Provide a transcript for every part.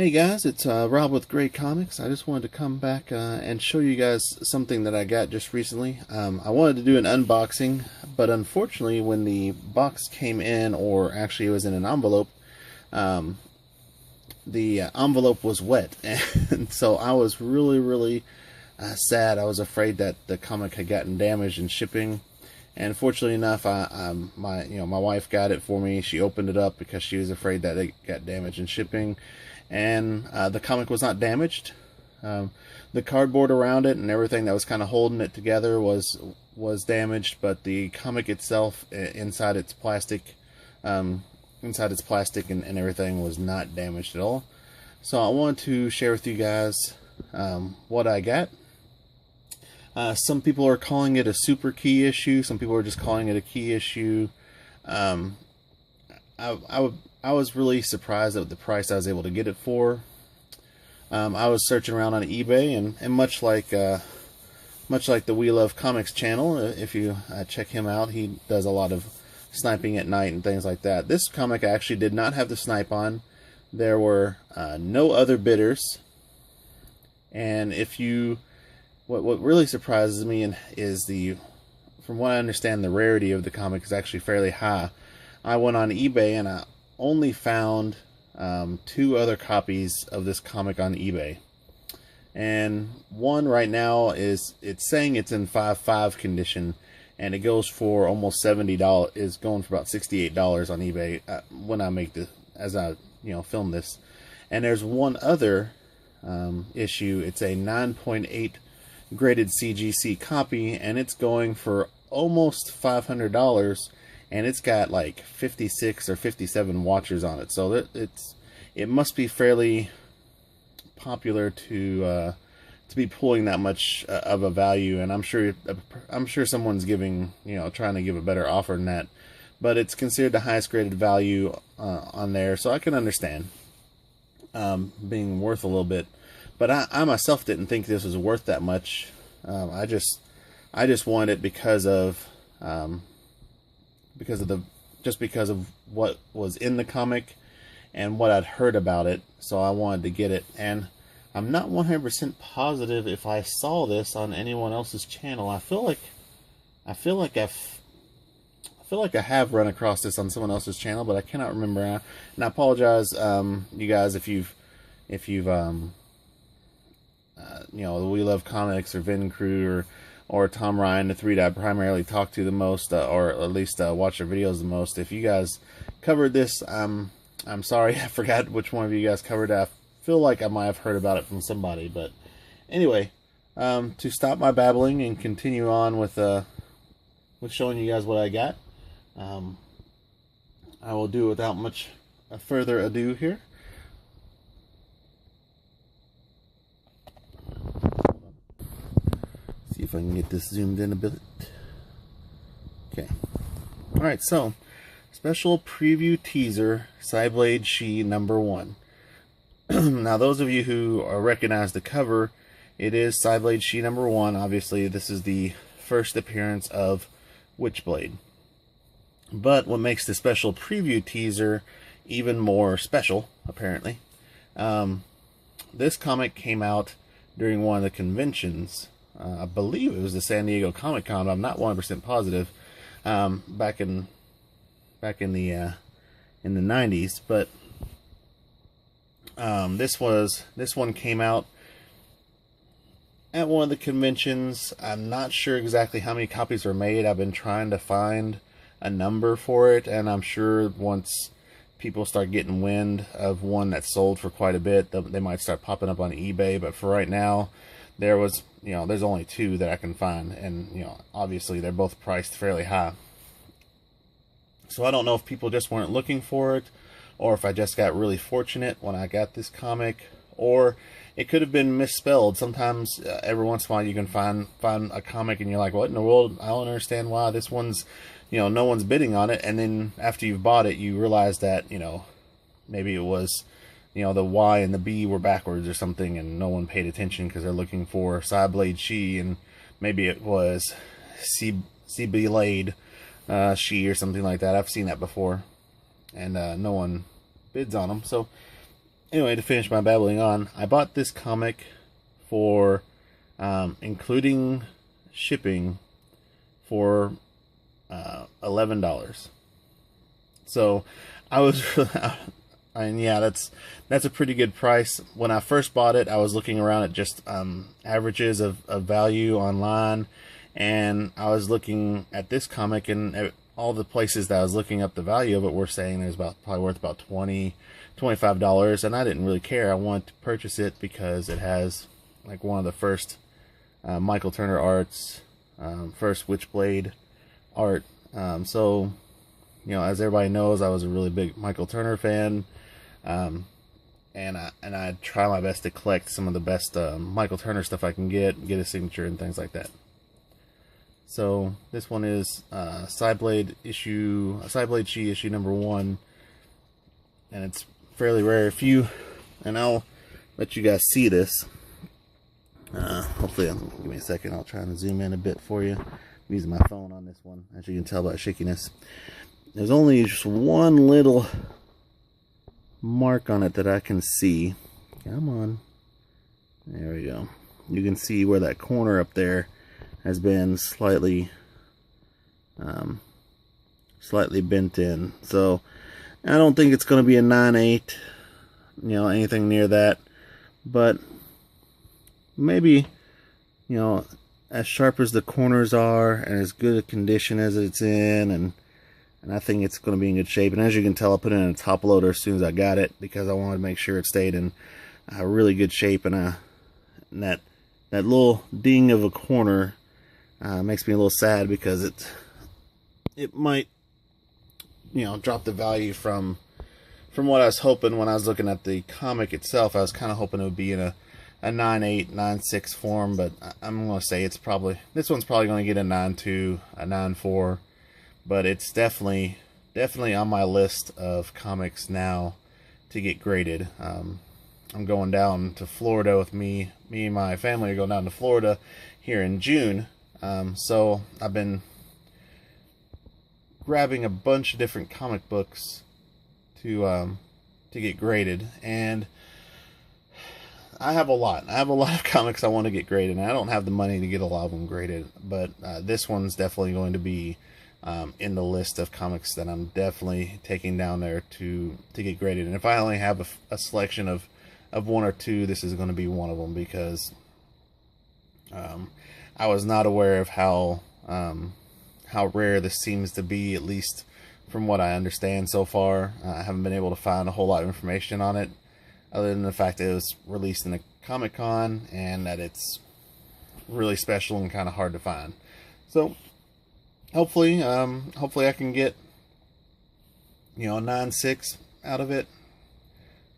Hey guys, it's Rob with Gray Comics. I just wanted to come back and show you guys something that I got just recently. I wanted to do an unboxing, but unfortunately when the box came in, or actually it was in an envelope, the envelope was wet. And so I was really sad. I was afraid that the comic had gotten damaged in shipping. And fortunately enough, my wife got it for me. She opened it up because she was afraid that it got damaged in shipping, and the comic was not damaged. The cardboard around it and everything that was kind of holding it together was damaged, but the comic itself, inside its plastic, and everything, was not damaged at all. So I wanted to share with you guys what I got. Some people are calling it a super key issue. Some people are just calling it a key issue. I was really surprised at the price I was able to get it for. I was searching around on eBay, and much like the We Love Comics channel, if you check him out, he does a lot of sniping at night and things like that. This comic actually did not have the snipe on. There were no other bidders, and what really surprises me is from what I understand, the rarity of the comic is actually fairly high. I went on eBay and I only found 2 other copies of this comic on eBay, and one right now it's saying it's in 5.5 condition, and it goes for almost $70. Is going for about $68 on eBay when I make this, as I film this. And there's one other issue. It's a 9.8 graded CGC copy, and it's going for almost $500, and it's got like 56 or 57 watchers on it. So it must be fairly popular to be pulling that much of a value. And I'm sure someone's giving, trying to give a better offer than that, but it's considered the highest graded value on there. So I can understand being worth a little bit. But I myself didn't think this was worth that much. I just wanted it because of what was in the comic and what I'd heard about it. So I wanted to get it, and I'm not 100% positive if I saw this on anyone else's channel. I feel like I have run across this on someone else's channel, but I cannot remember. And I apologize, you guys, if you've the We Love Comics or Vin Crew or Tom Ryan, the 3 that I primarily talk to the most, or at least watch their videos the most. If you guys covered this, I'm sorry, I forgot which one of you guys covered it. I feel like I might have heard about it from somebody, but anyway, to stop my babbling and continue on with showing you guys what I got, I will do it without much further ado here. See if I can get this zoomed in a bit. Okay. Alright, so special preview teaser, Cyblade She #1. Now, those of you who recognize the cover, it is Cyblade She #1. Obviously, this is the first appearance of Witchblade. But what makes the special preview teaser even more special, apparently, this comic came out during one of the conventions. I believe it was the San Diego Comic-Con, but I'm not 100% positive. Back in the 90s, but this one came out at one of the conventions. I'm not sure exactly how many copies were made. I've been trying to find a number for it, and I'm sure once people start getting wind of one that sold for quite a bit, they might start popping up on eBay. But for right now, there's only 2 that I can find, and obviously they're both priced fairly high. So I don't know if people just weren't looking for it, or if I just got really fortunate when I got this comic, or it could have been misspelled. Sometimes every once in a while you can find a comic and you're like, what in the world? I don't understand why this one's, no one's bidding on it. And then after you've bought it, you realize that, maybe it was, the Y and the B were backwards or something, and no one paid attention because they're looking for Cyblade She, and maybe it was Cyblade She or something like that. I've seen that before, and no one bids on them. So anyway, to finish my babbling on, I bought this comic for, including shipping, for $11. So I was, and yeah, that's a pretty good price. When I first bought it, I was looking around at just averages of value online, and I was looking at this comic, and all the places that I was looking up the value of it were saying it was probably worth about $25, and I didn't really care. I wanted to purchase it because it has like one of the first Michael Turner arts, first Witchblade art. So, you know, as everybody knows, I was a really big Michael Turner fan, and I try my best to collect some of the best Michael Turner stuff I can get his signature and things like that. So this one is Cyblade She issue number 1, and it's fairly rare. And I'll let you guys see this. Hopefully, give me a second. I'll try and zoom in a bit for you. I'm using my phone on this one, as you can tell by shakiness. There's only just one little mark on it that I can see. Come on. There we go. You can see where that corner up there has been slightly bent in. So I don't think it's going to be a 9/8, you know, anything near that. But maybe, you know, as sharp as the corners are and as good a condition as it's in, and I think it's going to be in good shape. And as you can tell, I put it in a top loader as soon as I got it because I wanted to make sure it stayed in really good shape. And that little ding of a corner makes me a little sad because it might, you know, drop the value from what I was hoping when I was looking at the comic itself. I was kind of hoping it would be in a 9/8, 9/6 form, but I'm going to say this one's probably going to get a 9/2, a 9/4, but it's definitely on my list of comics now to get graded. I'm going down to Florida with me and my family are going down to Florida here in June. So I've been grabbing a bunch of different comic books to get graded, and I have a lot of comics I want to get graded, and I don't have the money to get a lot of them graded, but this one's definitely going to be in the list of comics that I'm definitely taking down there to get graded. And if I only have a selection of 1 or 2, this is going to be one of them, because I was not aware of how rare this seems to be, at least from what I understand so far. I haven't been able to find a whole lot of information on it, other than the fact that it was released in a Comic-Con and that it's really special and kind of hard to find. So hopefully I can get, you know, a 9/6 out of it,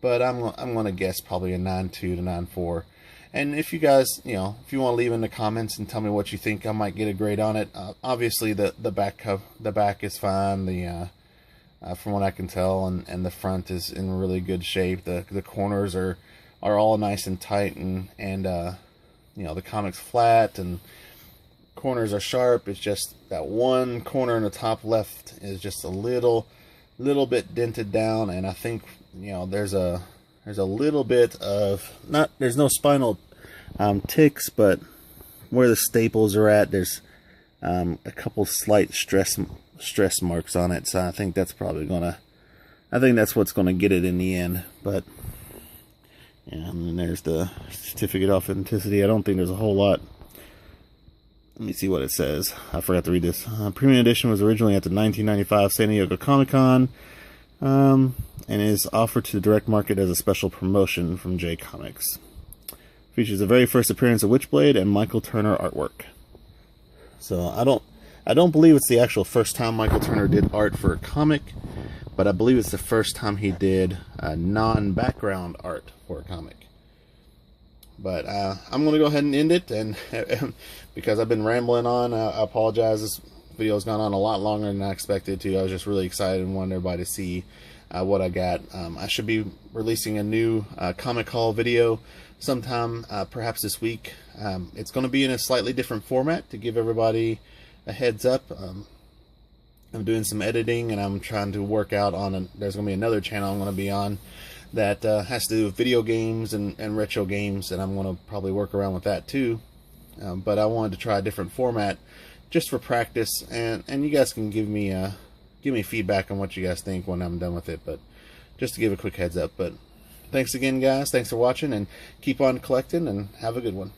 but I'm going to guess probably a 9/2 to 9/4. And if you guys, you know, if you want to leave in the comments and tell me what you think, I might get a grade on it. Obviously the back is fine. From what I can tell, and the front is in really good shape. The corners are all nice and tight, and you know, the comic's flat and corners are sharp. It's just that one corner in the top left is just a little bit dented down, and I think, you know, there's a little bit of, there's no spinal ticks, but where the staples are at, there's a couple slight stress marks on it. So I think that's what's gonna get it in the end. But yeah, and then there's the certificate of authenticity. I don't think there's a whole lot. Let me see what it says. I forgot to read this. Premium edition was originally at the 1995 San Diego Comic-Con, and is offered to the direct market as a special promotion from J Comics. Features the very first appearance of Witchblade and Michael Turner artwork. So I don't believe it's the actual first time Michael Turner did art for a comic, but I believe it's the first time he did non-background art for a comic. But I'm going to go ahead and end it, and because I've been rambling on, I apologize. This video's gone on a lot longer than I expected to. I was just really excited and wanted everybody to see what I got. I should be releasing a new comic haul video sometime, perhaps this week. It's going to be in a slightly different format to give everybody a heads up. I'm doing some editing, and I'm trying to work out on there's going to be another channel I'm going to be on that has to do with video games and retro games, and I'm going to probably work around with that too. But I wanted to try a different format just for practice, and you guys can give me feedback on what you guys think when I'm done with it. But just to give a quick heads up. But thanks again, guys. Thanks for watching, and keep on collecting, and have a good one.